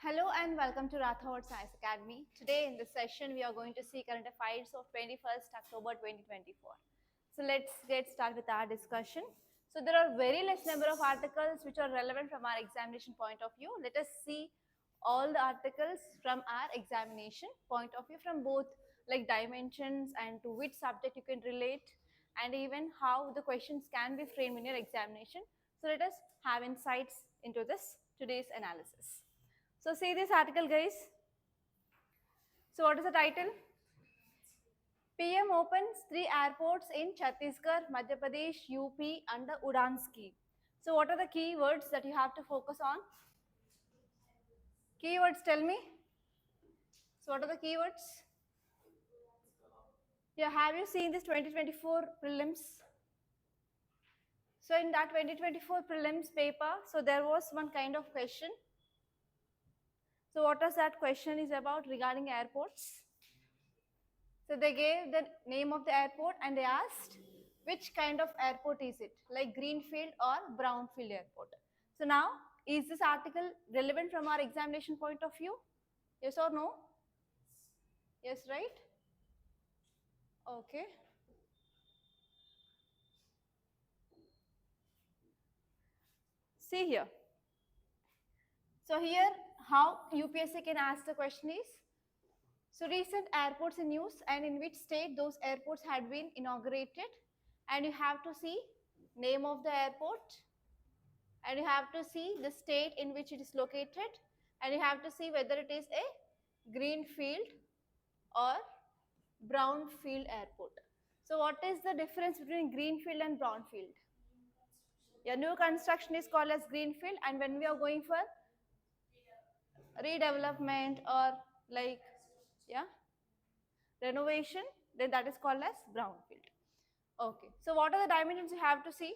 Hello and welcome to Rathods Science Academy. Today in this session we are going to see current affairs of 21st October 2024. So let's get started with our discussion. So there are very less number of articles which are relevant from our examination point of view. Let us see all the articles from our examination point of view, from both like dimensions and to which subject you can relate, and even how the questions can be framed in your examination. So let us have insights into this today's analysis. So see this article, guys. So what is the title? PM opens 3 airports in Chhattisgarh, Madhya Pradesh, UP under Udan scheme. So what are the keywords that you have to focus on? Keywords, tell me. So what are the keywords? Yeah, have you seen this 2024 prelims? So in that 2024 prelims paper, so there was one kind of question. So what does that question is about regarding airports? So they gave the name of the airport and they asked which kind of airport is it, like greenfield or brownfield airport. So now, is this article relevant from our examination point of view? Yes or no? Yes, right? Okay. See here. So here, how UPSC can ask the question is, so recent airports in news and in which state those airports had been inaugurated, and you have to see name of the airport, and you have to see the state in which it is located, and you have to see whether it is a greenfield or brownfield airport. So what is the difference between greenfield and brownfield? Yeah, new construction is called as greenfield, and when we are going for redevelopment or like renovation, then that is called as brownfield. Okay, so what are the dimensions you have to see?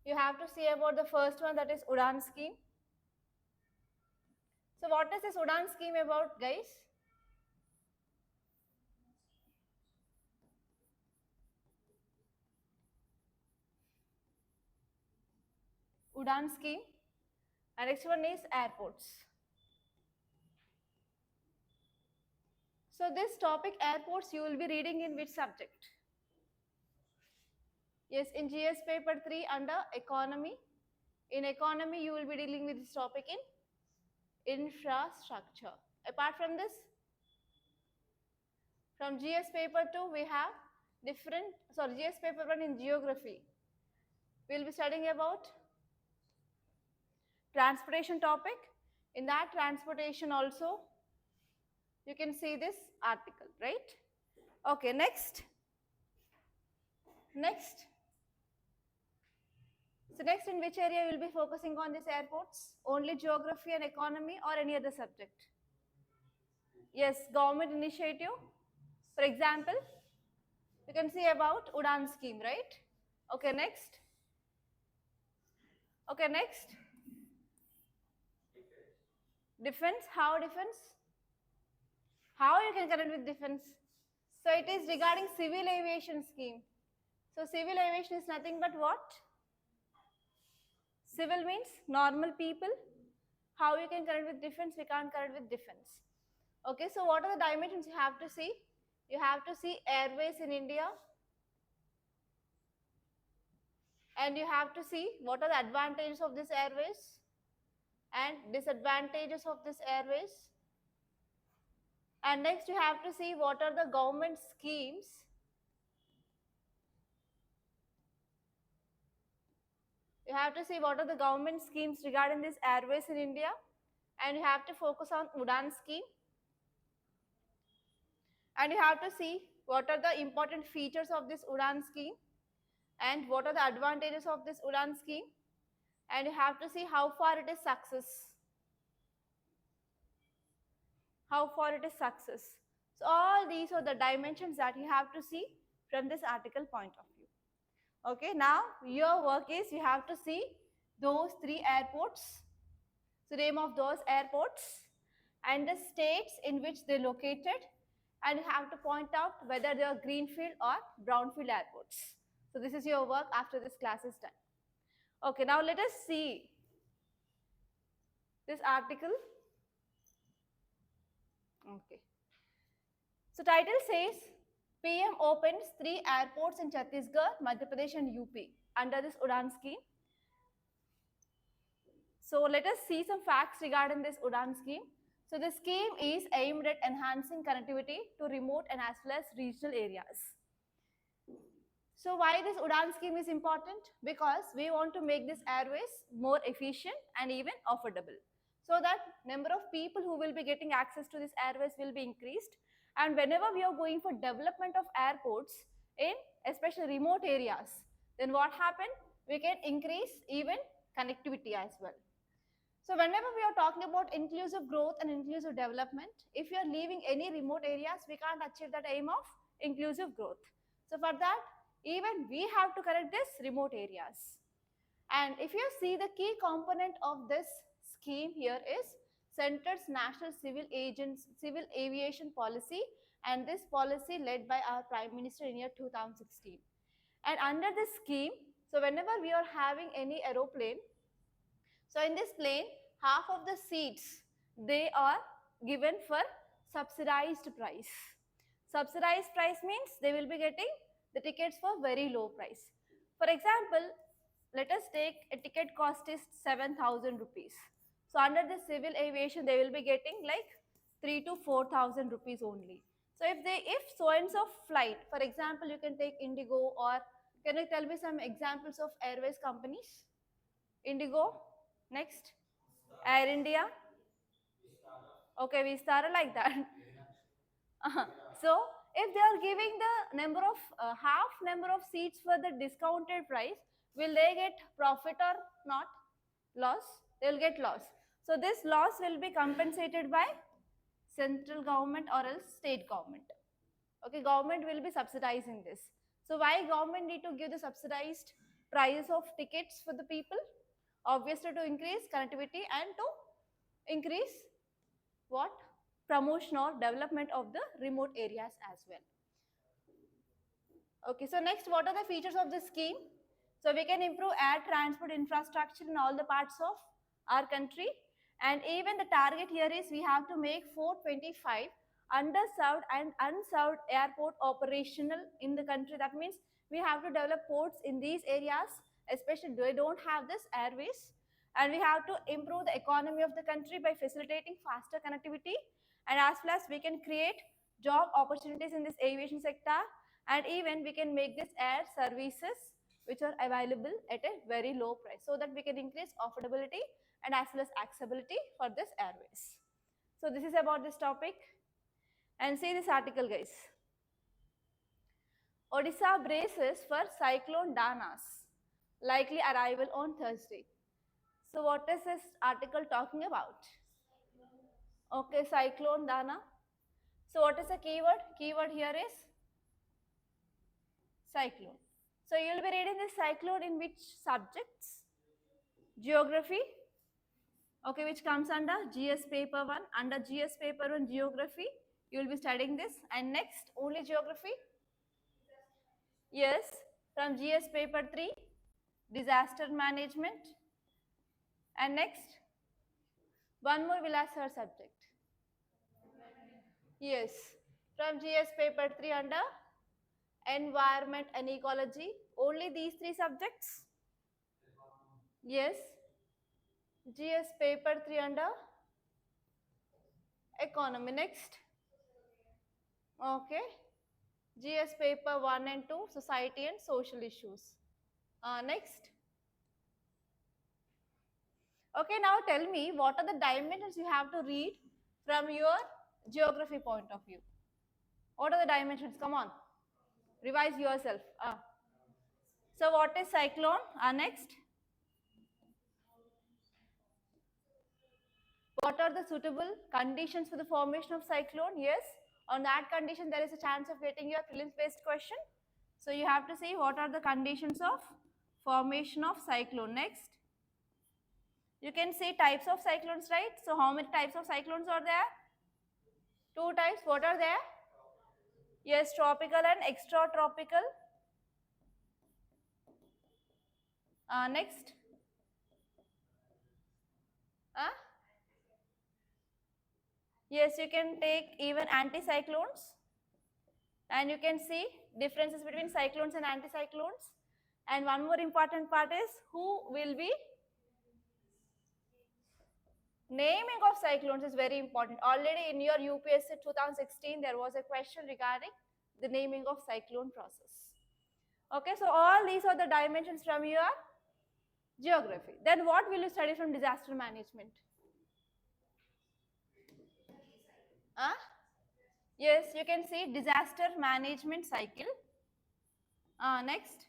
You have to see about the first one, that is Udan scheme. So what is this Udan scheme about, guys? Udan scheme, and next one is airports. So this topic airports you will be reading in which subject? Yes, in GS paper 3 under economy. In economy you will be dealing with this topic in infrastructure. Apart from this, from GS paper 2 we have GS paper 1 in geography. We will be studying about transportation topic. In that transportation also you can see this article, right? Okay, next. So next, in which area you will be focusing on these airports? Only geography and economy or any other subject? Yes, government initiative. For example, you can see about Udan scheme, right? Okay, next. Defense, how defense? How you can connect with defense? So it is regarding civil aviation scheme. So civil aviation is nothing but what? Civil means normal people. How you can connect with defense? We can't connect with defense. Okay, so what are the dimensions you have to see? You have to see airways in India, and you have to see what are the advantages of this airways and disadvantages of this airways. And next you have to see what are the government schemes. You have to see what are the government schemes regarding these airways in India, and you have to focus on Udan scheme. And you have to see what are the important features of this Udan scheme and what are the advantages of this Udan scheme, and you have to see how far it is success. So all these are the dimensions that you have to see from this article point of view. Okay, now your work is you have to see those 3 airports, so name of those airports and the states in which they located, and you have to point out whether they are greenfield or brownfield airports. So this is your work after this class is done. Okay, now let us see this article Okay. So title says PM opens 3 airports in Chhattisgarh, Madhya Pradesh and UP under this Udan scheme. So let us see some facts regarding this Udan scheme. So the scheme is aimed at enhancing connectivity to remote and as well as regional areas. So why this Udan scheme is important? Because we want to make this airways more efficient and even affordable. So that number of people who will be getting access to this airways will be increased. And whenever we are going for development of airports in especially remote areas, then what happen? We can increase even connectivity as well. So whenever we are talking about inclusive growth and inclusive development, if you are leaving any remote areas, we can't achieve that aim of inclusive growth. So for that, even we have to correct this remote areas. And if you see the key component of this scheme here is Center's National Civil Aviation Policy, and this policy led by our Prime Minister in year 2016. And under this scheme, so whenever we are having any aeroplane, so in this plane, half of the seats, they are given for subsidized price. Subsidized price means they will be getting the tickets for very low price. For example, let us take a ticket cost is 7,000 rupees. So under the civil aviation, they will be getting like 3 to 4,000 rupees only. So if so and so flight, for example, you can take Indigo, or can you tell me some examples of airways companies? Indigo, next, Air India. Okay, we started like that. So if they are giving the number of half number of seats for the discounted price, will they get profit or not? Loss? They will get loss. So this loss will be compensated by central government or else state government. Okay, government will be subsidizing this. So why government need to give the subsidized price of tickets for the people? Obviously to increase connectivity and to increase what? Promotion or development of the remote areas as well. Okay, so next, what are the features of this scheme? So we can improve air transport infrastructure in all the parts of our country, and even the target here is we have to make 425 underserved and unserved airport operational in the country. That means we have to develop ports in these areas, especially they don't have this airways, and we have to improve the economy of the country by facilitating faster connectivity, and as well as we can create job opportunities in this aviation sector, and even we can make this air services which are available at a very low price, so that we can increase affordability and as well as accessibility for this airways. So this is about this topic, and see this article, guys. Odisha braces for Cyclone Dana's likely arrival on Thursday. So what is this article talking about? Okay, Cyclone Dana. So what is the keyword? Keyword here is cyclone. So you will be reading this cyclone in which subjects? Geography. Okay, which comes under GS paper 1. Under GS paper 1 geography, you will be studying this. And next, only geography? Yes, from GS paper 3, disaster management. And next, one more will ask her subject. Yes, from GS paper 3 under environment and ecology. Only these 3 subjects? Yes. GS paper 3 under economy. Next. Okay. GS paper 1 and 2, society and social issues. Next. Okay, now tell me what are the dimensions you have to read from your geography point of view. What are the dimensions? Come on. Revise yourself. So what is cyclone? Next. What are the suitable conditions for the formation of cyclone? Yes. On that condition, there is a chance of getting your prelims-based question. So you have to see what are the conditions of formation of cyclone. Next. You can see types of cyclones, right? So how many types of cyclones are there? 2 types. What are there? Yes, tropical and extratropical. Next. Yes, you can take even anticyclones, and you can see differences between cyclones and anticyclones. And one more important part is who will be naming of cyclones is very important. Already in your UPSC 2016, there was a question regarding the naming of cyclone process. Okay, so all these are the dimensions from your geography. Then what will you study from disaster management? Huh? Yes, you can see disaster management cycle. Next,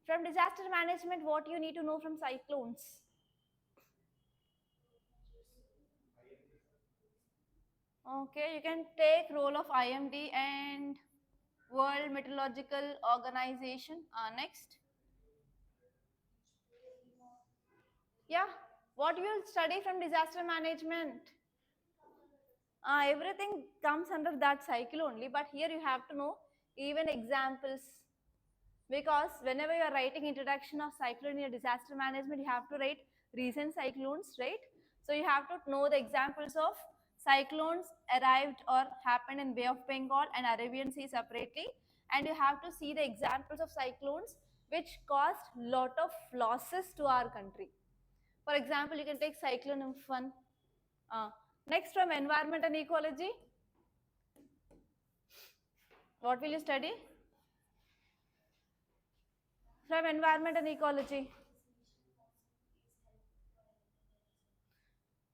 from disaster management, what you need to know from cyclones? Okay, you can take role of IMD and World Meteorological Organization. Next, yeah, what you will study from disaster management? Everything comes under that cycle only, but here you have to know even examples, because whenever you are writing introduction of cyclone in your disaster management, you have to write recent cyclones, right? So you have to know the examples of cyclones arrived or happened in Bay of Bengal and Arabian Sea separately, and you have to see the examples of cyclones which caused lot of losses to our country. For example, you can take cyclone Umphan. Next, from environment and ecology, what will you study? From environment and ecology.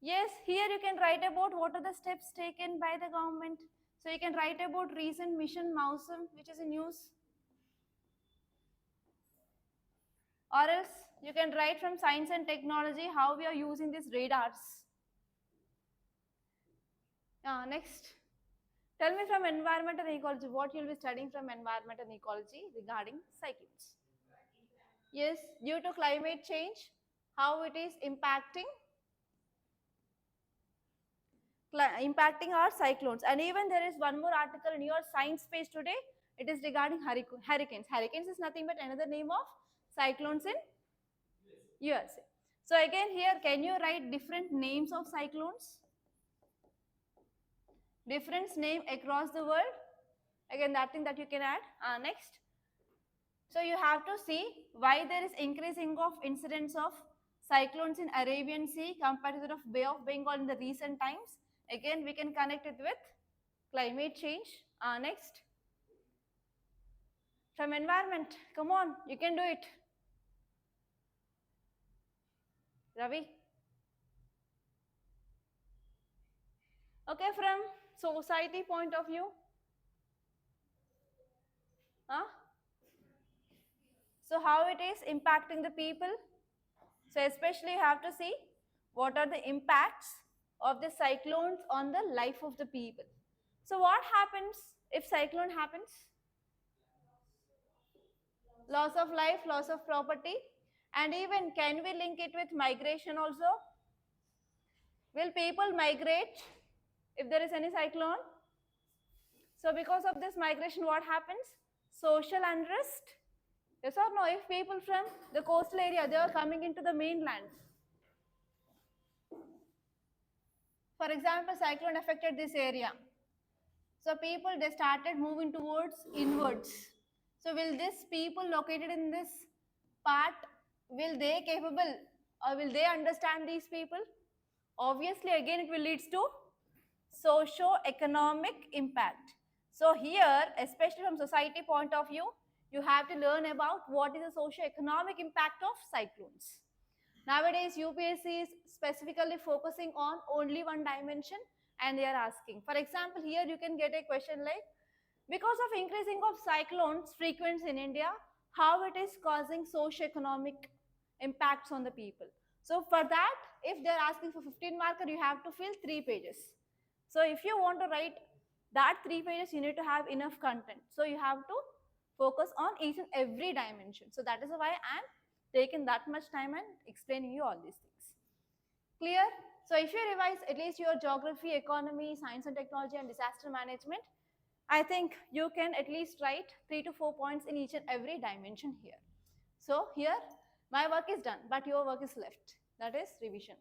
Yes, here you can write about what are the steps taken by the government. So you can write about recent mission Mausam, which is in news. Or else you can write from science and technology how we are using these radars. Next, tell me from environment and ecology, what you will be studying from environment and ecology regarding cyclones. Yes, due to climate change, how it is impacting our cyclones. And even there is one more article in your science page today. It is regarding hurricanes. Hurricanes is nothing but another name of cyclones in USA. So again here, can you write different names of cyclones? Different name across the world. Again, that thing that you can add. Next. So you have to see why there is increasing of incidents of cyclones in Arabian Sea compared to that of Bay of Bengal in the recent times. Again, we can connect it with climate change. Next, from environment, come on, you can do it. Ravi. Okay, from society point of view. So how it is impacting the people. So especially you have to see what are the impacts of the cyclones on the life of the people. So what happens if cyclone happens? Loss of life, loss of property, and even can we link it with migration also? Will people migrate if there is any cyclone? So because of this migration, what happens? Social unrest. Yes or no? If people from the coastal area, they are coming into the mainland. For example, cyclone affected this area. So people, they started moving towards inwards. So will this people located in this part, will they capable or will they understand these people? Obviously, again, it will lead to socio-economic impact. So here, especially from society point of view, you have to learn about what is the socio-economic impact of cyclones. Nowadays, UPSC is specifically focusing on only one dimension, and they are asking. For example, here you can get a question like, because of increasing of cyclones frequency in India, how it is causing socio-economic impacts on the people. So for that, if they are asking for 15 marker, you have to fill 3 pages. So if you want to write that 3 pages, you need to have enough content. So you have to focus on each and every dimension. So that is why I am taking that much time and explaining you all these things. Clear? So if you revise at least your geography, economy, science and technology, and disaster management, I think you can at least write 3 to 4 points in each and every dimension here. So here my work is done, but your work is left. That is revision.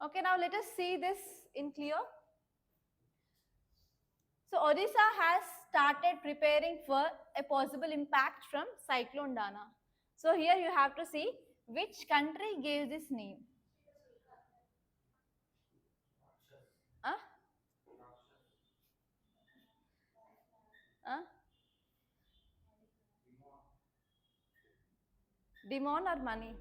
Okay, now let us see this in clear. So Odisha has started preparing for a possible impact from Cyclone Dana. So here you have to see which country gave this name. Huh? Huh? Demon or money?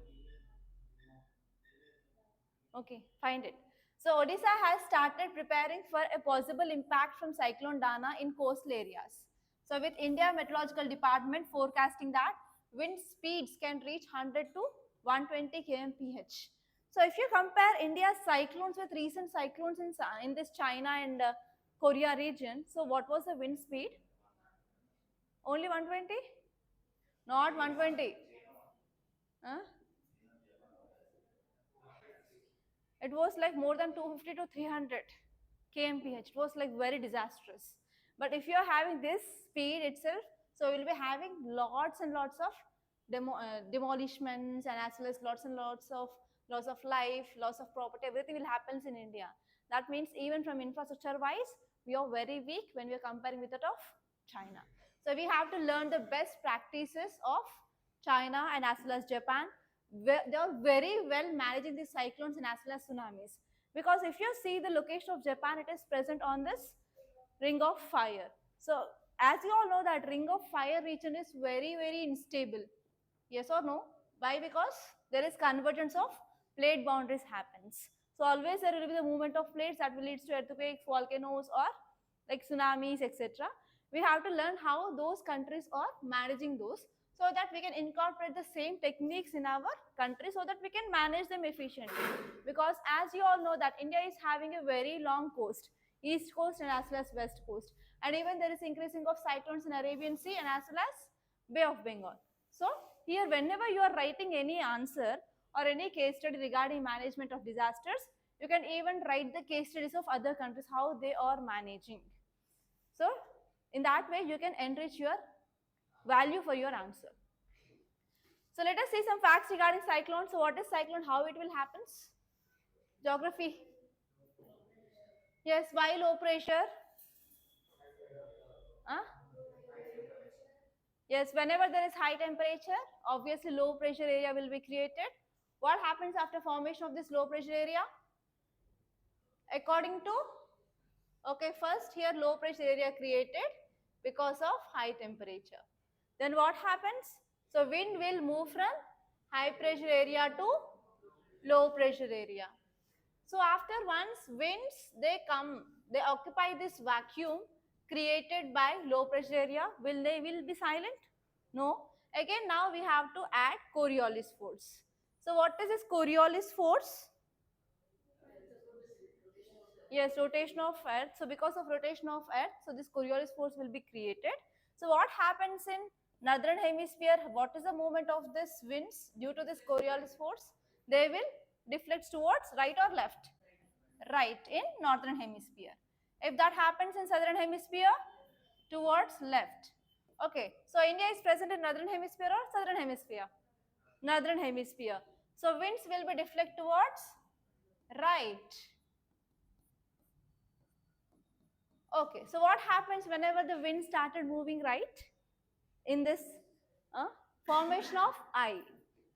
Okay, find it. So Odisha has started preparing for a possible impact from Cyclone Dana in coastal areas. So with India Meteorological Department forecasting that wind speeds can reach 100 to 120 kmph. So if you compare India's cyclones with recent cyclones in this China and Korea region, so what was the wind speed? Only 120? Not 120. Huh? It was like more than 250 to 300 kmph. It was like very disastrous. But if you are having this speed itself, so we'll be having lots and lots of demolishments, and as well as lots and lots of loss of life, loss of property, everything will happen in India. That means even from infrastructure wise, we are very weak when we are comparing with that of China. So we have to learn the best practices of China and as well as Japan. They are very well managing these cyclones and as well as tsunamis. Because if you see the location of Japan, it is present on this ring of fire. So as you all know that ring of fire region is very, very unstable. Yes or no? Why? Because there is convergence of plate boundaries happens. So always there will be the movement of plates that will lead to earthquakes, volcanoes, or like tsunamis, etc. We have to learn how those countries are managing those, so that we can incorporate the same techniques in our country so that we can manage them efficiently. Because as you all know that India is having a very long coast, east coast and as well as west coast, and even there is increasing of cyclones in Arabian Sea and as well as Bay of Bengal. So here whenever you are writing any answer or any case study regarding management of disasters, you can even write the case studies of other countries, how they are managing. So in that way you can enrich your value for your answer. So let us see some facts regarding cyclone. So what is cyclone? How it will happens? Geography. Yes, why low pressure? Huh? Yes, whenever there is high temperature, obviously low pressure area will be created. What happens after formation of this low pressure area? According to, okay, first here low pressure area created because of high temperature. Then what happens? So wind will move from high pressure area to low pressure area. So after once winds, they occupy this vacuum created by low pressure area. Will they will be silent? No. Again now we have to add Coriolis force. So what is this Coriolis force? Yes, rotation of earth. So because of rotation of earth, so this Coriolis force will be created. So what happens in northern hemisphere? What is the movement of this winds due to this Coriolis force? They will deflect towards right or left? Right in northern hemisphere. If that happens in southern hemisphere, towards left. Okay, so India is present in northern hemisphere or southern hemisphere? Northern hemisphere. So winds will be deflect towards right. Okay, so what happens whenever the wind started moving right? In this uh, formation of eye.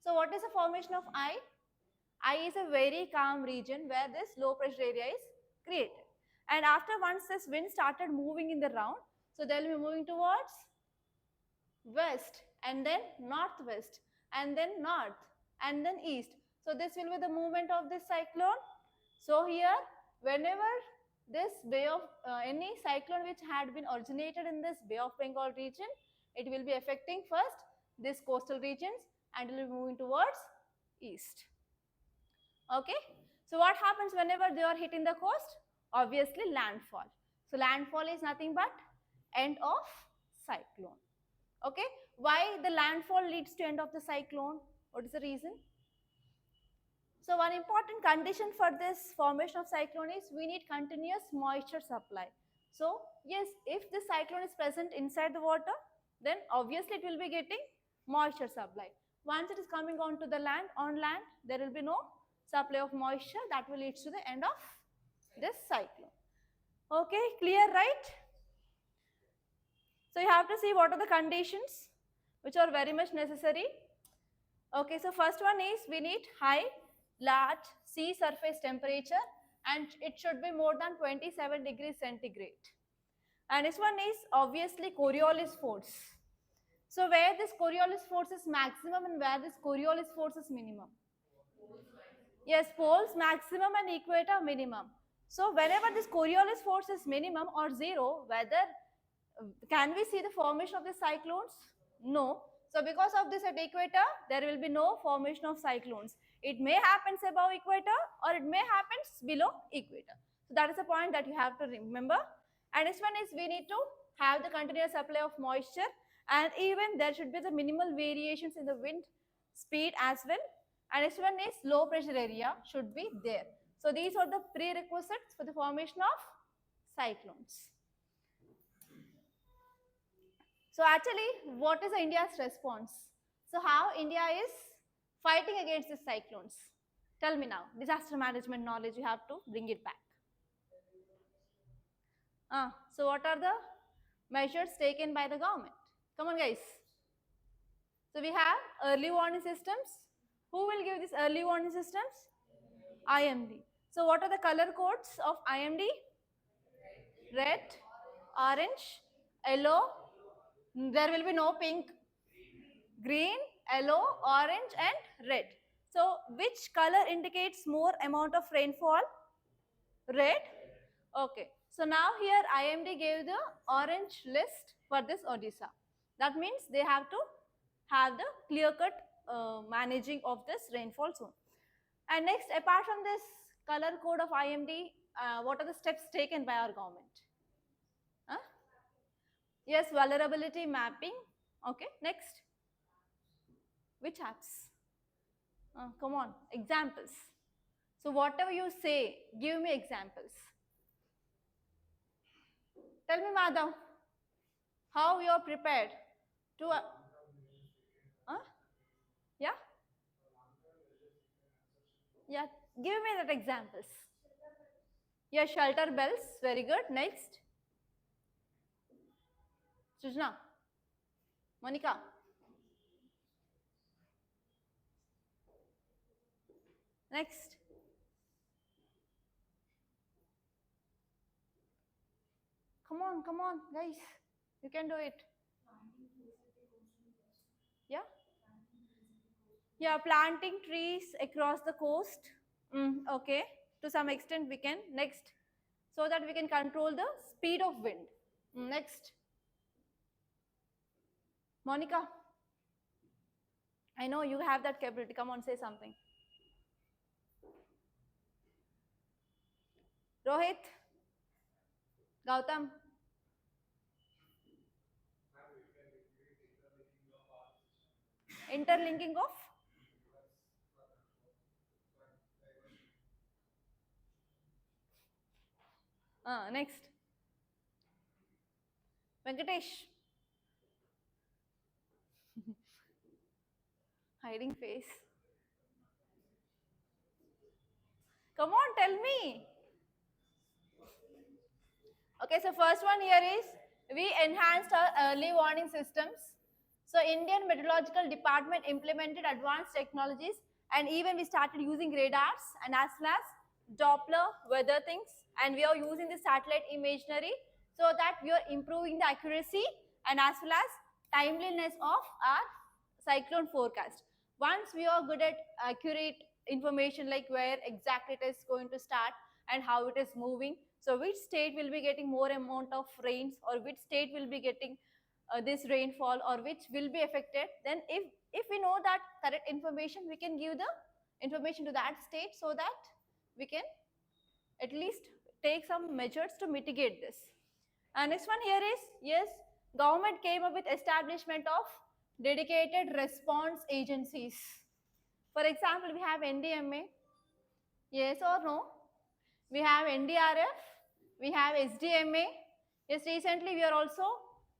So what is the formation of eye? Eye is a very calm region where this low pressure area is created. And after once this wind started moving in the round, so they will be moving towards west and then northwest and then north and then east. So this will be the movement of this cyclone. So here whenever this Bay of any cyclone which had been originated in this Bay of Bengal region, it will be affecting first this coastal regions and it will be moving towards east. Okay, so what happens whenever they are hitting the coast? Obviously landfall. So landfall is nothing but end of cyclone. Okay, why the landfall leads to end of the cyclone? What is the reason? So one important condition for this formation of cyclone is we need continuous moisture supply. So yes, if the cyclone is present inside the water, then obviously it will be getting moisture supply. Once it is coming onto the land, on land, there will be no supply of moisture, that will lead to the end of this cyclone. Okay, clear, right? So you have to see what are the conditions which are very much necessary. Okay, so first one is we need high, large sea surface temperature, and it should be more than 27 degrees centigrade. And this one is obviously Coriolis force. So where this Coriolis force is maximum and where this Coriolis force is minimum? Yes, poles maximum and equator minimum. So whenever this Coriolis force is minimum or zero, whether can we see the formation of the cyclones? No. So because of this at equator, there will be no formation of cyclones. It may happen above equator or it may happen below equator. So that is the point that you have to remember. And this one is we need to have the continuous supply of moisture, and even there should be the minimal variations in the wind speed as well. And this one is low pressure area should be there. So these are the prerequisites for the formation of cyclones. So actually, what is India's response? So how India is fighting against these cyclones? Tell me now. Disaster management knowledge, you have to bring it back. So what are the measures taken by the government? Come on, guys. So we have early warning systems. Who will give these early warning systems? IMD. So what are the color codes of IMD? Red, orange, yellow. There will be no pink. Green, yellow, orange and red. So which color indicates more amount of rainfall? Red. Okay. So now here IMD gave the orange list for this Odisha. That means they have to have the clear-cut managing of this rainfall zone. And next, apart from this color code of IMD, what are the steps taken by our government? Huh? Yes, vulnerability mapping. Okay, next. Which apps? Come on, examples. So whatever you say, give me examples. Tell me, Madhav, how you are prepared to... yeah? Yeah, give me that examples. Yeah, shelter bells, very good. Next. Sujna. Monica. Next. Come on, guys. You can do it. Yeah? Yeah, planting trees across the coast. Okay. To some extent we can. Next. So that we can control the speed of wind. Next. Monica. I know you have that capability. Come on, say something. Rohit. Gautam. Interlinking of? Next. Venkatesh. Hiding face. Come on, tell me. Okay, so first one here is we enhanced our early warning systems. So Indian Meteorological Department implemented advanced technologies, and even we started using radars and as well as Doppler weather things, and we are using the satellite imagery so that we are improving the accuracy and as well as timeliness of our cyclone forecast. Once we are good at accurate information like where exactly it is going to start and how it is moving, so which state will be getting more amount of rains or which state will be getting this rainfall or which will be affected, then if we know that correct information, we can give the information to that state so that we can at least take some measures to mitigate this. And next one here is, yes, government came up with establishment of dedicated response agencies. For example, we have NDMA, yes or no? We have NDRF, we have SDMA. Yes, recently we are also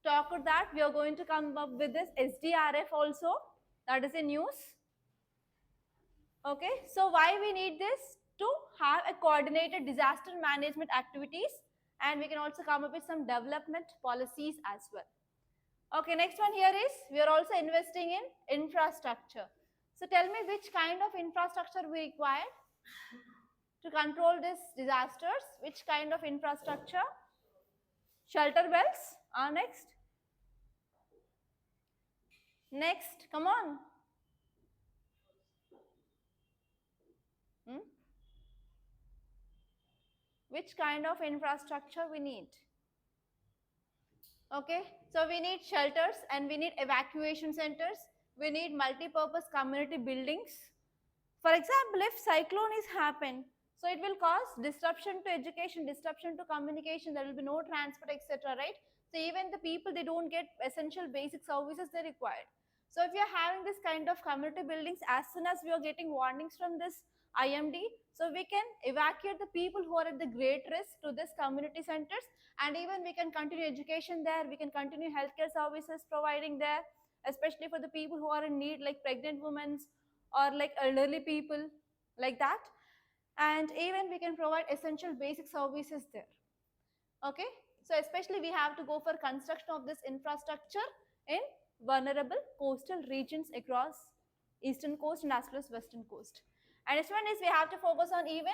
talked that we are going to come up with this SDRF also. That is in news. Okay, so why we need this? To have a coordinated disaster management activities, and we can also come up with some development policies as well. Okay, next one here is we are also investing in infrastructure. So tell me which kind of infrastructure we require to control these disasters. Which kind of infrastructure? Shelter wells are next. Next, come on. Hmm? Which kind of infrastructure we need? Okay, so we need shelters and we need evacuation centers. We need multi-purpose community buildings. For example, if cyclone is happen, so it will cause disruption to education, disruption to communication. There will be no transport, etc. Right? So even the people, they don't get essential basic services they required. So if you are having this kind of community buildings, as soon as we are getting warnings from this IMD, so we can evacuate the people who are at the great risk to this community centers, and even we can continue education there. We can continue healthcare services providing there, especially for the people who are in need, like pregnant women or like elderly people, like that. And even we can provide essential basic services there. Okay, so especially we have to go for construction of this infrastructure in vulnerable coastal regions across eastern coast and as well as western coast. And this one is we have to focus on even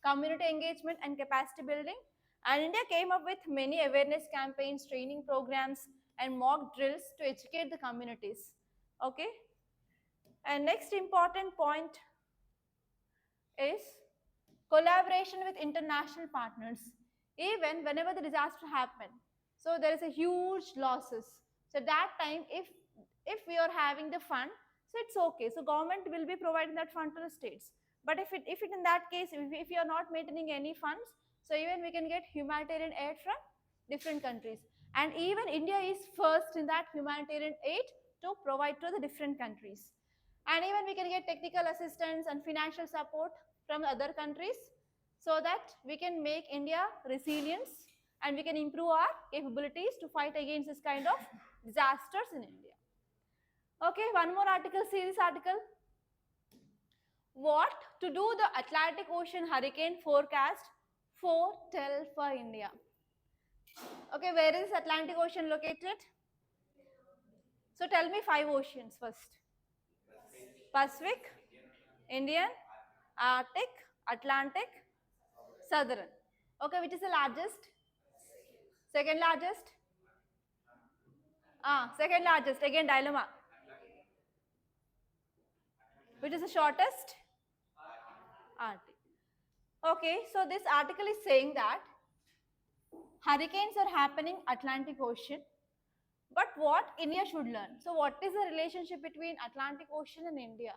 community engagement and capacity building. And India came up with many awareness campaigns, training programs, and mock drills to educate the communities. Okay, and next important point is collaboration with international partners. Even whenever the disaster happen, so there is a huge losses. So that time, if we are having the fund, so it's okay. So government will be providing that fund to the states. But if it in that case, if you are not maintaining any funds, so even we can get humanitarian aid from different countries. And even India is first in that humanitarian aid to provide to the different countries. And even we can get technical assistance and financial support from other countries, so that we can make India resilient and we can improve our capabilities to fight against this kind of disasters in India. Okay, one more article, see this article. What to do the Atlantic Ocean hurricane forecast foretell for India. Okay, where is Atlantic Ocean located? So tell me five oceans first. Pacific, Indian, Arctic, Atlantic, Southern. Okay, which is the largest? Second largest? Second largest. Again, dilemma. Which is the shortest? Arctic. Okay, so this article is saying that hurricanes are happening Atlantic Ocean, but what India should learn. So what is the relationship between Atlantic Ocean and India?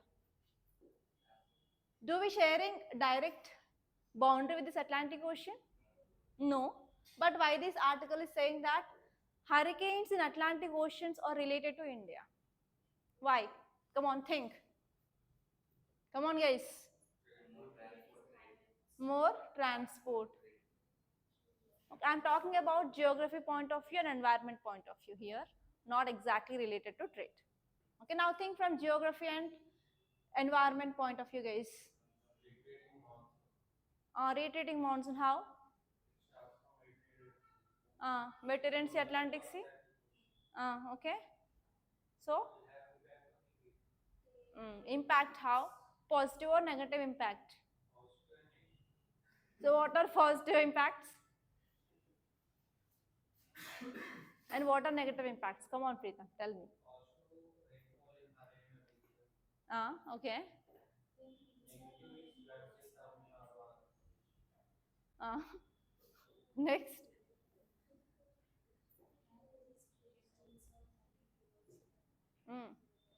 Do we sharing direct boundary with this Atlantic Ocean? No. But why this article is saying that hurricanes in Atlantic Oceans are related to India? Why? Come on, think. Come on, guys. More transport. Okay, I'm talking about geography point of view and environment point of view here, not exactly related to trade. Okay, now think from geography and environment point of view, guys. Rotating monsoon, how? Mediterranean Sea, Atlantic Sea. Okay. So, impact how? Positive or negative impact? So, what are positive impacts? And what are negative impacts? Come on, Preetham, tell me. Okay. Uh, next.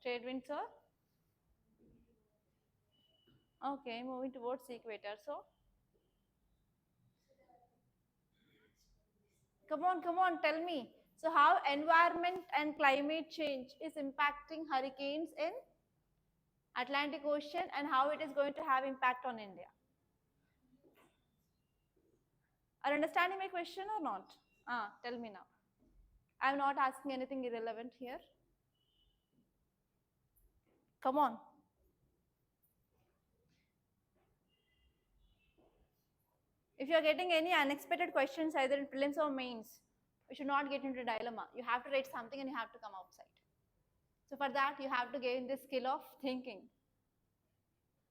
Trade winds are? Okay, moving towards equator. So, come on, tell me. So, how environment and climate change is impacting hurricanes in Atlantic Ocean and how it is going to have impact on India? Are you understanding my question or not? Tell me now. I am not asking anything irrelevant here. Come on. If you are getting any unexpected questions either in prelims or mains, you should not get into a dilemma. You have to write something and you have to come outside. So for that, you have to gain this skill of thinking.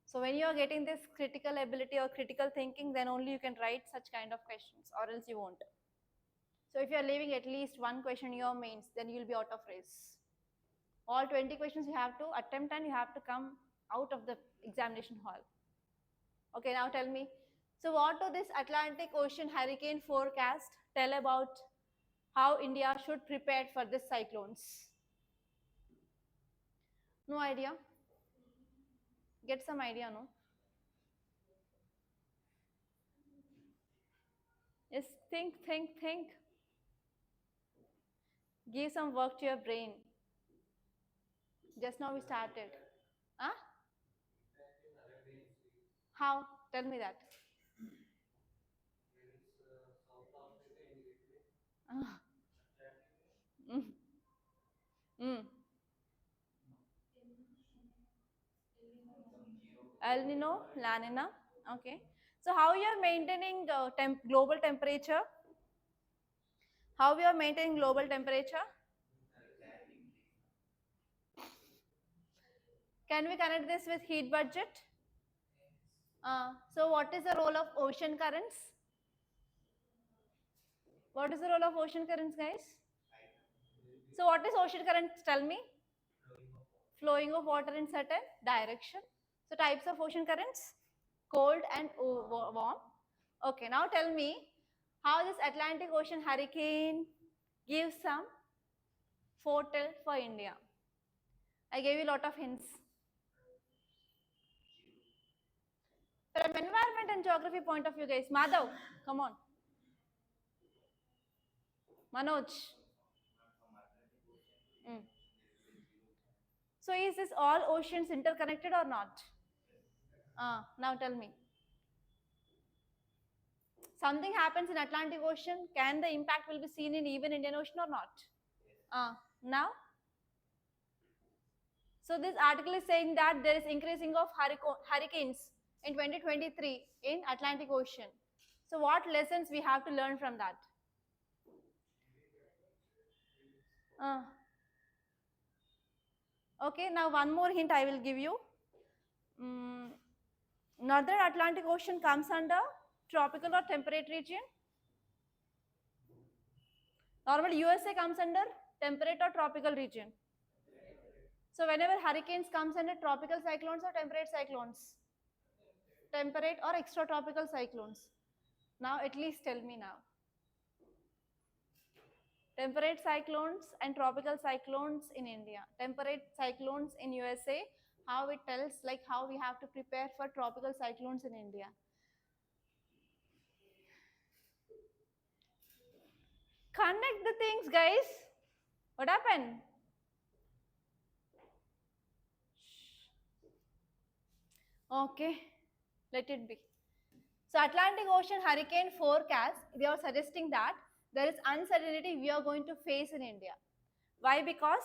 So when you are getting this critical ability or critical thinking, then only you can write such kind of questions, or else you won't. So if you are leaving at least one question in your mains, then you will be out of race. All 20 questions you have to attempt and you have to come out of the examination hall. Okay, now tell me. So what do this Atlantic Ocean hurricane forecast tell about how India should prepare for this cyclones? No idea? Get some idea, no? Yes, think. Give some work to your brain. Just now we started. Huh? How? Tell me that. Ah. Mm. Mm. El Nino, La Nina. Okay. So how you are maintaining global temperature? How we are maintaining global temperature? Can we connect this with heat budget? So what is the role of ocean currents? What is the role of ocean currents, guys? So what is ocean currents? Tell me. Flowing of water in certain direction. So types of ocean currents, cold and warm. Okay, now tell me how this Atlantic Ocean hurricane gives some foretell for India. I gave you a lot of hints. From environment and geography point of view, guys, Madhav, come on. Manoj. Mm. So is this all oceans interconnected or not? Now tell me. Something happens in Atlantic Ocean, can the impact will be seen in even Indian Ocean or not? Now, so this article is saying that there is increasing of hurricanes in 2023 in Atlantic Ocean. So what lessons we have to learn from that? Okay, now one more hint I will give you. Northern Atlantic Ocean comes under tropical or temperate region. Normally USA comes under temperate or tropical region. So whenever hurricanes comes under tropical cyclones or temperate cyclones? Temperate or extratropical cyclones? Now at least tell me now. Temperate cyclones and tropical cyclones in India. Temperate cyclones in USA. How it tells like how we have to prepare for tropical cyclones in India. Connect the things, guys. What happened? Okay, let it be. So Atlantic Ocean hurricane forecast, they are suggesting that there is uncertainty we are going to face in India. Why? Because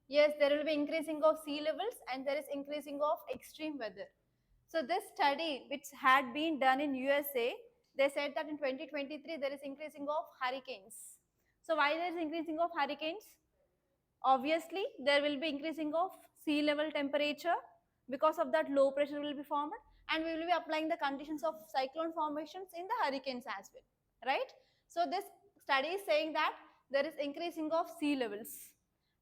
yes, there will be increasing of sea levels and there is increasing of extreme weather. So this study which had been done in USA, they said that in 2023 there is increasing of hurricanes. So why there is increasing of hurricanes? Obviously, there will be increasing of sea level temperature. Because of that, low pressure will be formed and we will be applying the conditions of cyclone formations in the hurricanes as well, right? So this study is saying that there is increasing of sea levels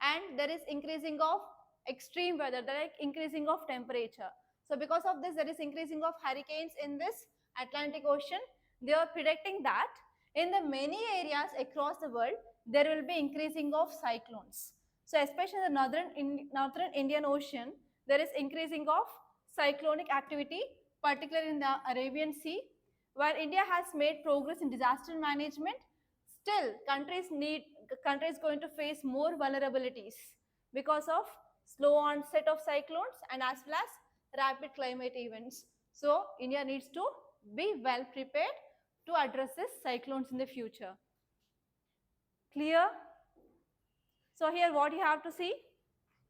and there is increasing of extreme weather, there is increasing of temperature. So because of this, there is increasing of hurricanes in this Atlantic Ocean. They are predicting that in the many areas across the world, there will be increasing of cyclones. So especially in the northern Indian Ocean, there is increasing of cyclonic activity, particularly in the Arabian Sea, where India has made progress in disaster management. Still, countries going to face more vulnerabilities because of slow onset of cyclones and as well as rapid climate events. So India needs to be well prepared to address these cyclones in the future. Clear? So here what you have to see?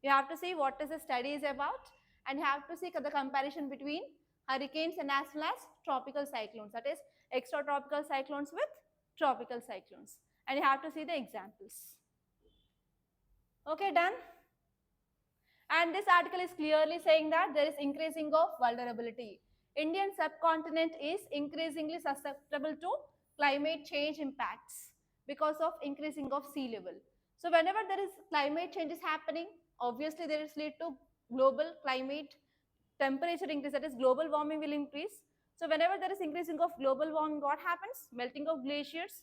You have to see what is the study is about and you have to see the comparison between hurricanes and as well as tropical cyclones, that is extratropical cyclones with tropical cyclones. And you have to see the examples. Okay, done. And this article is clearly saying that there is increasing of vulnerability. Indian subcontinent is increasingly susceptible to climate change impacts because of increasing of sea level. So whenever there is climate change is happening, obviously there is lead to global climate temperature increase, that is global warming will increase. So whenever there is increasing of global warming, what happens? Melting of glaciers.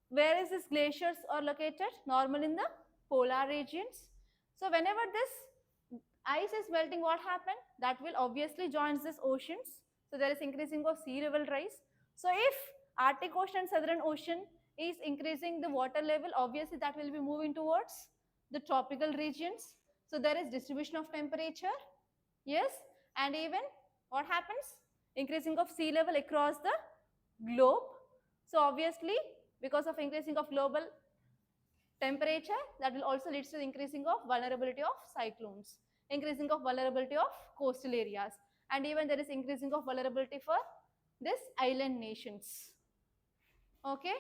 Where is this glaciers are located? Normal in the polar regions. So whenever this ice is melting, what happened? That will obviously joins this oceans. So there is increasing of sea level rise. So if Arctic Ocean and Southern Ocean is increasing the water level, obviously that will be moving towards the tropical regions. So there is distribution of temperature. Yes, and even what happens? Increasing of sea level across the globe. So obviously, because of increasing of global temperature, that will also lead to the increasing of vulnerability of cyclones, increasing of vulnerability of coastal areas, and even there is increasing of vulnerability for this island nations. Okay,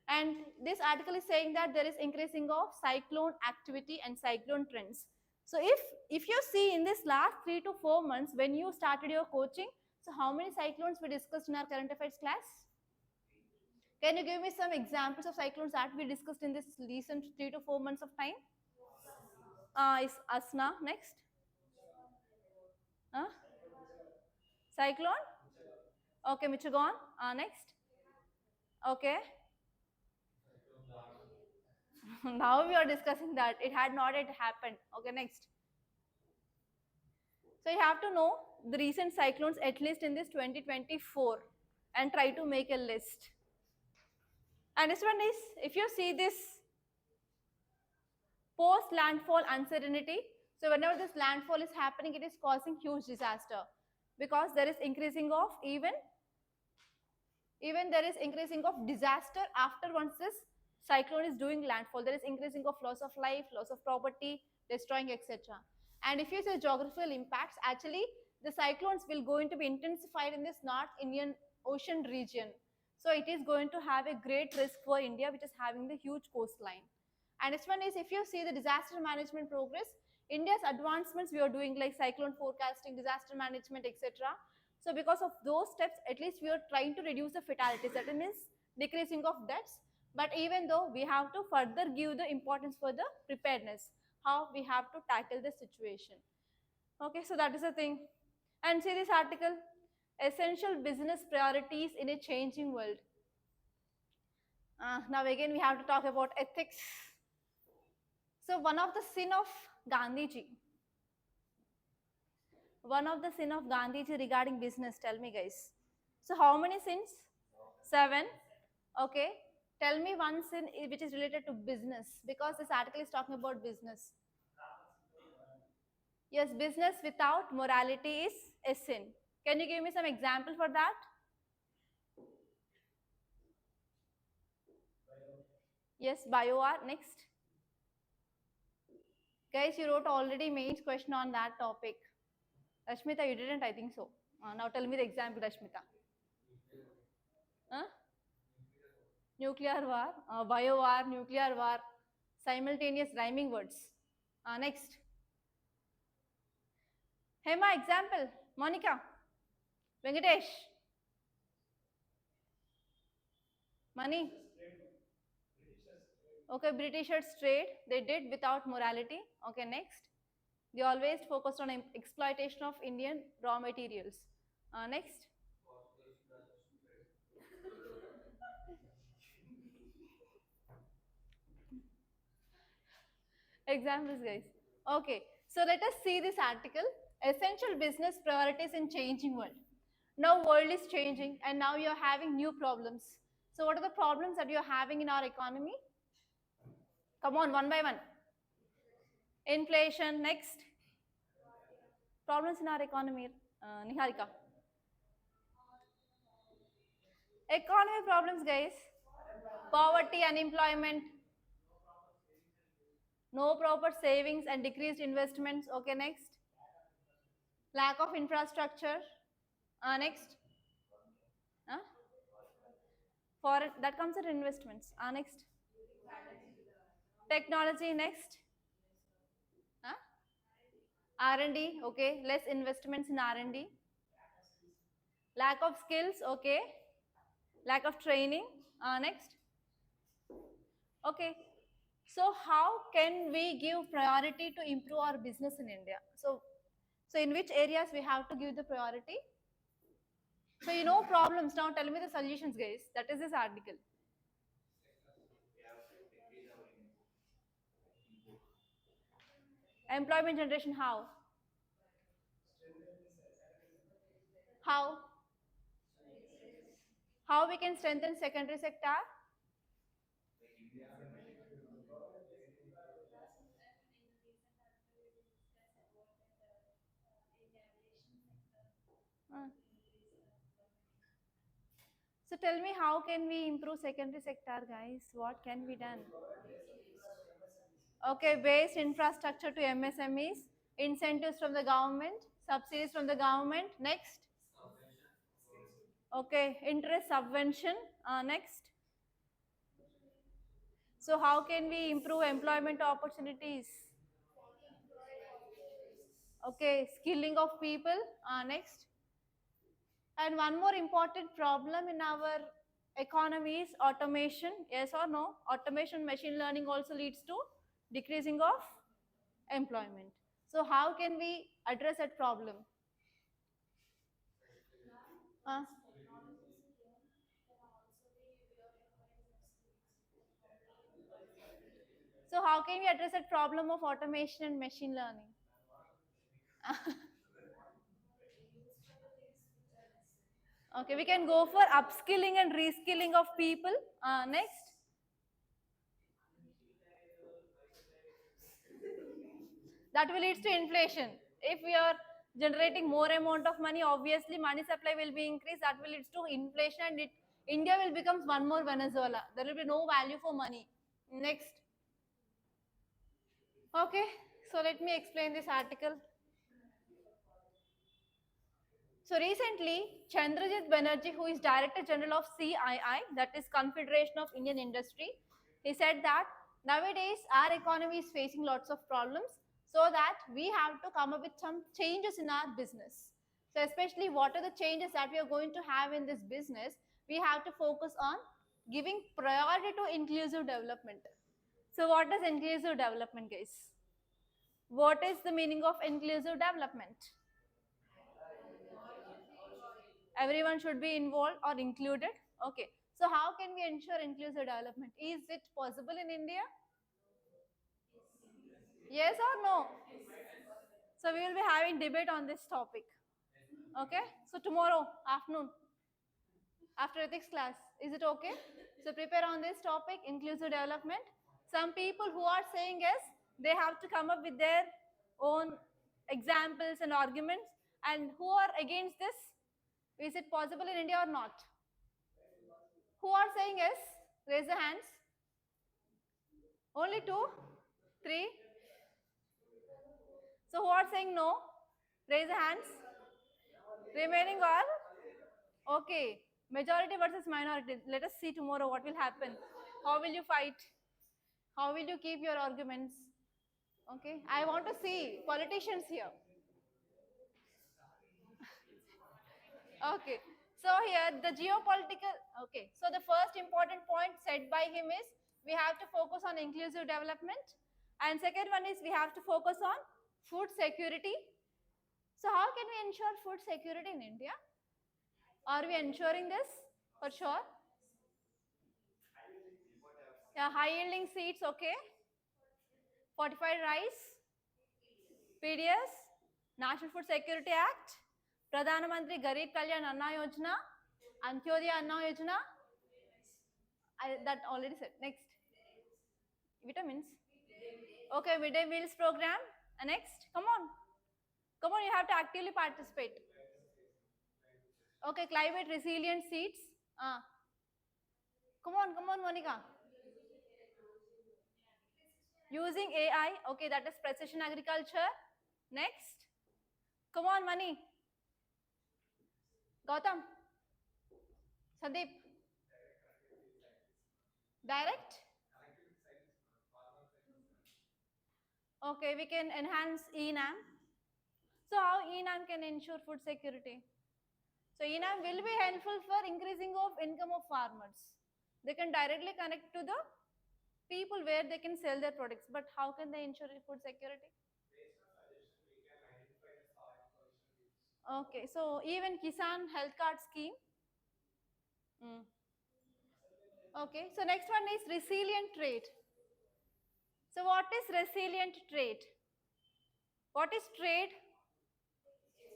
and this article is saying that there is increasing of cyclone activity and cyclone trends. So if you see in this last 3 to 4 months when you started your coaching, so how many cyclones we discussed in our current affairs class? Can you give me some examples of cyclones that we discussed in this recent 3 to 4 months of time? Is Asna next? Uh, Cyclone? Okay, Michigan. Next. Okay. Now we are discussing that. It had not yet happened. Okay, next. So you have to know the recent cyclones at least in this 2024 and try to make a list. And this one is, if you see this post landfall uncertainty, so whenever this landfall is happening, it is causing huge disaster because there is increasing of even there is increasing of disaster after once this cyclone is doing landfall. There is increasing of loss of life, loss of property, destroying, etc. And if you say geographical impacts, actually the cyclones will going to be intensified in this North Indian Ocean region. So it is going to have a great risk for India, which is having the huge coastline. And this one is, if you see the disaster management progress, India's advancements we are doing like cyclone forecasting, disaster management, etc. So because of those steps, at least we are trying to reduce the fatalities, that means decreasing of deaths. But even though we have to further give the importance for the preparedness, how we have to tackle the situation. Okay, so that is the thing. And see this article, essential business priorities in a changing world. Now again, we have to talk about ethics. So one of the sin of Gandhiji regarding business, tell me guys. So how many sins? 7. Okay. Tell me one sin which is related to business, because this article is talking about business. Yes, business without morality is a sin. Can you give me some example for that? Yes, BioR. Next. Guys, you wrote already mains question on that topic. Rashmita, you didn't, I think so. Now tell me the example, Rashmita. Huh? Nuclear war, bio war, nuclear war, simultaneous rhyming words. Next. Hema, example. Monica. Venkatesh. Money. Okay, Britishers trade. They did without morality. Okay, next. They always focused on exploitation of Indian raw materials. Next. Examples, guys. Okay, so let us see this article. Essential business priorities in changing world. Now world is changing and now you're having new problems. So what are the problems that you're having in our economy? Come on, one by one. Inflation, next. Problems in our economy, Niharika. Economy problems, guys. Poverty, unemployment, no proper savings and decreased investments. Okay, next. Lack of infrastructure. Next. Uh, Foreign, that comes at investments. Next. Technology, next. Uh, R&D, okay. Less investments in R&D. Lack of skills, okay. Lack of training. Next. Okay. So how can we give priority to improve our business in India? So in which areas we have to give the priority? So you know problems. Now tell me the solutions, guys. That is this article. Employment generation, how? How? How we can strengthen secondary sector? Uh, So tell me how can we improve secondary sector, guys? What can be done? Okay, based infrastructure to MSMEs, incentives from the government, subsidies from the government. Next. Okay, interest subvention. Next. So how can we improve employment opportunities? Okay, skilling of people. Next. And one more important problem in our economy is automation. Yes or no? Automation, machine learning also leads to decreasing of employment. So how can we address that problem? Uh, so how can we address that problem of automation and machine learning? Okay, we can go for upskilling and reskilling of people. Next. That will lead to inflation. If we are generating more amount of money, obviously money supply will be increased. That will lead to inflation, and India will become one more Venezuela. There will be no value for money. Next. Okay, so let me explain this article. So recently, Chandrajit Banerjee, who is Director General of CII, that is Confederation of Indian Industry, he said that nowadays our economy is facing lots of problems, so that we have to come up with some changes in our business. So especially what are the changes that we are going to have in this business, we have to focus on giving priority to inclusive development. So what is inclusive development, guys? What is the meaning of inclusive development? Everyone should be involved or included. Okay, so how can we ensure inclusive development? Is it possible in India? Yes or no? So we will be having debate on this topic. Okay, so tomorrow afternoon after ethics class, is it okay? So prepare on this topic, inclusive development. Some people who are saying yes, they have to come up with their own examples and arguments. And who are against this? Is it possible in India or not? Who are saying yes? Raise the hands. Only two? Three? So who are saying no? Raise the hands. Remaining all? Okay. Majority versus minority. Let us see tomorrow what will happen. How will you fight? How will you keep your arguments? Okay. I want to see politicians here. Okay. So here the geopolitical, okay. So the first important point said by him is we have to focus on inclusive development. And second one is we have to focus on food security. So how can we ensure food security in India? Are we ensuring this for sure? Yeah, high yielding seeds, okay. Fortified rice, PDS, National Food Security Act, Pradhana Mantri Garib Kalyan Anna Yojana, Antyodaya Anna Yojana. That already said. Next, vitamins. Okay, midday meals program. Next, come on, you have to actively participate. Okay, climate resilient seeds. Come on, Monica. Using AI, okay, that is precision agriculture. Next, come on, money. Gautam, Sandeep, direct? Okay, we can enhance ENAM. So how ENAM can ensure food security? So ENAM will be helpful for increasing of income of farmers. They can directly connect to the people where they can sell their products. But how can they ensure food security? Okay, so even Kisan Health Card Scheme. Mm. Okay, so next one is resilient trade. So what is resilient trade? What is trade?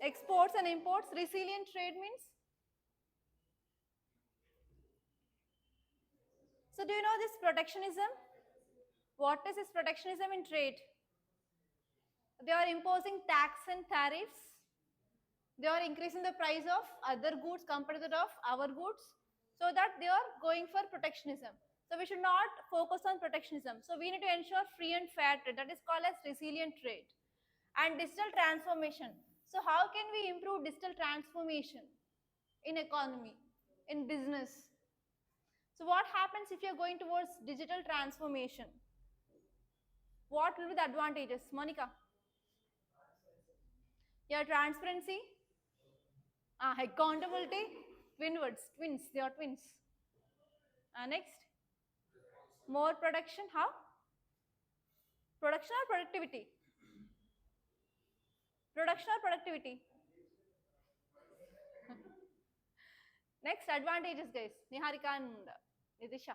Exports and imports. Resilient trade means? So do you know this protectionism? What is this protectionism in trade? They are imposing tax and tariffs. They are increasing the price of other goods compared to that of our goods, so that they are going for protectionism. So we should not focus on protectionism. So we need to ensure free and fair trade. That is called as resilient trade. And digital transformation. So how can we improve digital transformation in economy, in business? So what happens if you're going towards digital transformation? What will be the advantages? Monica? Yeah, transparency, accountability, twin words, twins, they are twins. Next, more production. How? Production or productivity? Production or productivity? Next, advantages, guys. Niharika and Nidisha.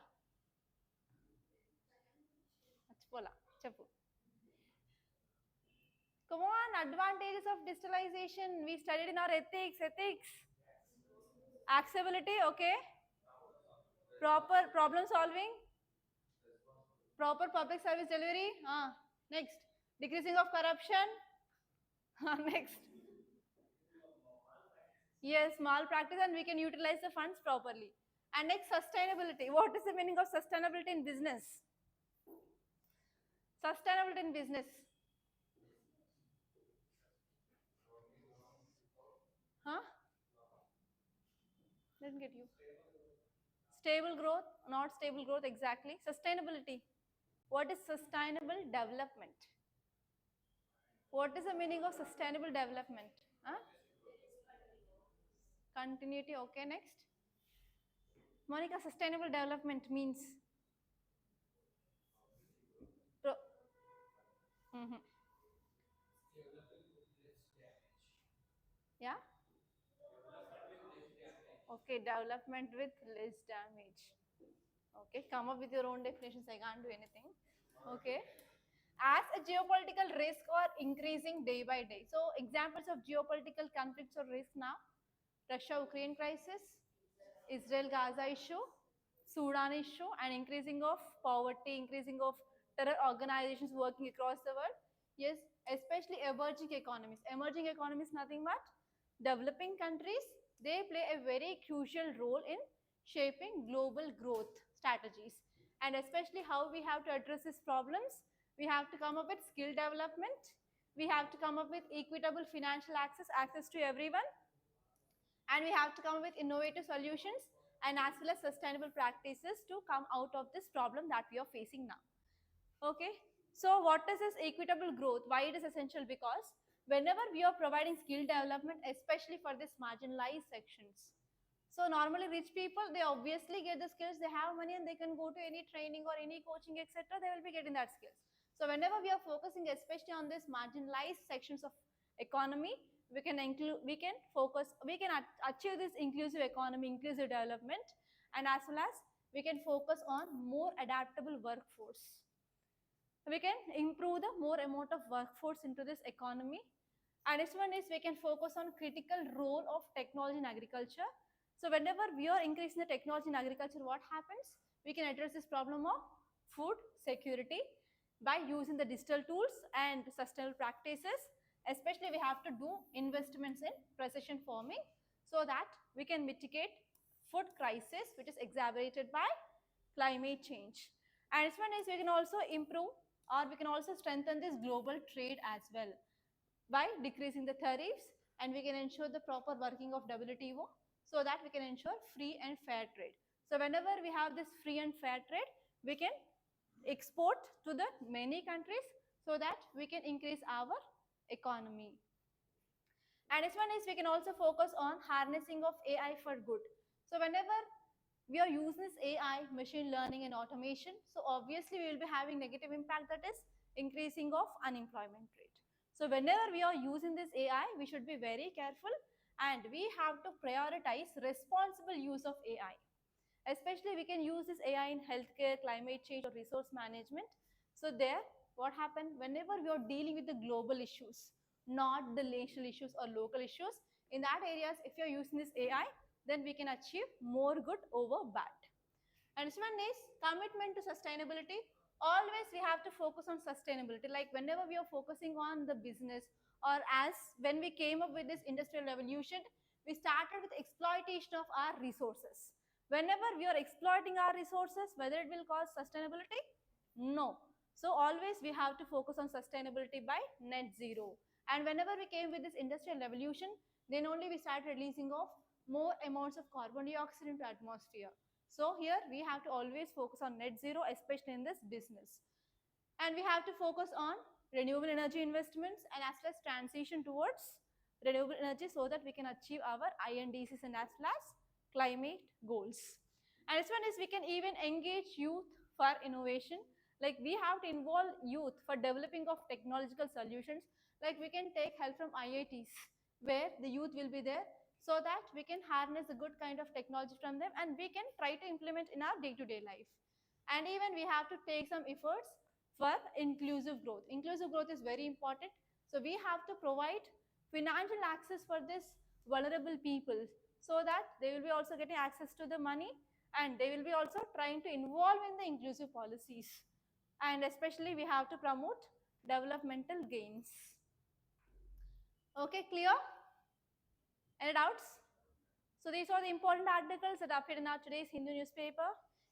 Achpola, Chapu. Come on, advantages of digitalization. We studied in our ethics. Accessibility, okay. Proper problem solving, proper public service delivery. Next, decreasing of corruption. Next, yes, malpractice, and we can utilize the funds properly. And next, sustainability. What is the meaning of sustainability in business? Sustainability in business. Huh? Didn't get you. Stable growth, not stable growth exactly. Sustainability. What is sustainable development? What is the meaning of sustainable development? Huh? Continuity. Okay, next. Monica, sustainable development means. Mm-hmm. Yeah. Okay, development with less damage. Okay, come up with your own definitions. I can't do anything. Okay. As a geopolitical risk or increasing day by day. So examples of geopolitical conflicts or risk now: Russia-Ukraine crisis, Israel-Gaza issue, Sudan issue, and increasing of poverty, increasing of terror organizations working across the world. Yes, especially emerging economies. Emerging economies, nothing but developing countries. They play a very crucial role in shaping global growth strategies. And especially how we have to address these problems, we have to come up with skill development. We have to come up with equitable financial access to everyone, and we have to come up with innovative solutions and as well as sustainable practices to come out of this problem that we are facing now. Okay, so what is this equitable growth? Why it is essential? Because whenever we are providing skill development, especially for these marginalized sections, so normally rich people, they obviously get the skills, they have money and they can go to any training or any coaching, etc. They will be getting that skills. So whenever we are focusing especially on this marginalized sections of economy, we can include, we can focus, we can achieve this inclusive economy, inclusive development, and as well as we can focus on more adaptable workforce. We can improve the more amount of workforce into this economy. And next one is we can focus on critical role of technology in agriculture. So whenever we are increasing the technology in agriculture, what happens? We can address this problem of food security by using the digital tools and sustainable practices. Especially we have to do investments in precision farming so that we can mitigate food crisis which is exacerbated by climate change. And this one is we can also improve or we can also strengthen this global trade as well by decreasing the tariffs, and we can ensure the proper working of WTO. so that we can ensure free and fair trade. So whenever we have this free and fair trade, we can export to the many countries so that we can increase our economy. And this one is we can also focus on harnessing of AI for good. So whenever we are using this AI, machine learning and automation, so obviously we will be having negative impact, that is increasing of unemployment rate. So whenever we are using this AI, we should be very careful and we have to prioritize responsible use of AI. Especially we can use this AI in healthcare, climate change or resource management. So there, what happened whenever we are dealing with the global issues, not the national issues or local issues, in that areas, if you're using this AI, then we can achieve more good over bad. And this one is commitment to sustainability. Always we have to focus on sustainability. Like whenever we are focusing on the business, or as when we came up with this industrial revolution, we started with exploitation of our resources. Whenever we are exploiting our resources, whether it will cause sustainability? No. So always we have to focus on sustainability by net zero. And whenever we came with this industrial revolution, then only we started releasing of more amounts of carbon dioxide into atmosphere. So here we have to always focus on net zero, especially in this business. And we have to focus on renewable energy investments and as well as transition towards renewable energy so that we can achieve our INDCs and as well as climate goals. And this one is we can even engage youth for innovation. Like we have to involve youth for developing of technological solutions. Like we can take help from IITs where the youth will be there so that we can harness a good kind of technology from them and we can try to implement in our day-to-day life. And even we have to take some efforts for inclusive growth. Inclusive growth is very important. So we have to provide financial access for this vulnerable people so that they will be also getting access to the money and they will be also trying to involve in the inclusive policies. And especially we have to promote developmental gains. Okay, clear? Any doubts? So these are the important articles that appeared in our today's Hindu newspaper.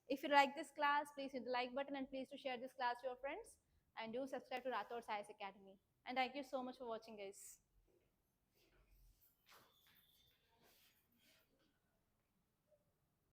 If you like this class, please hit the like button and please to share this class to your friends and do subscribe to Rathods IAS Academy. And thank you so much for watching, guys.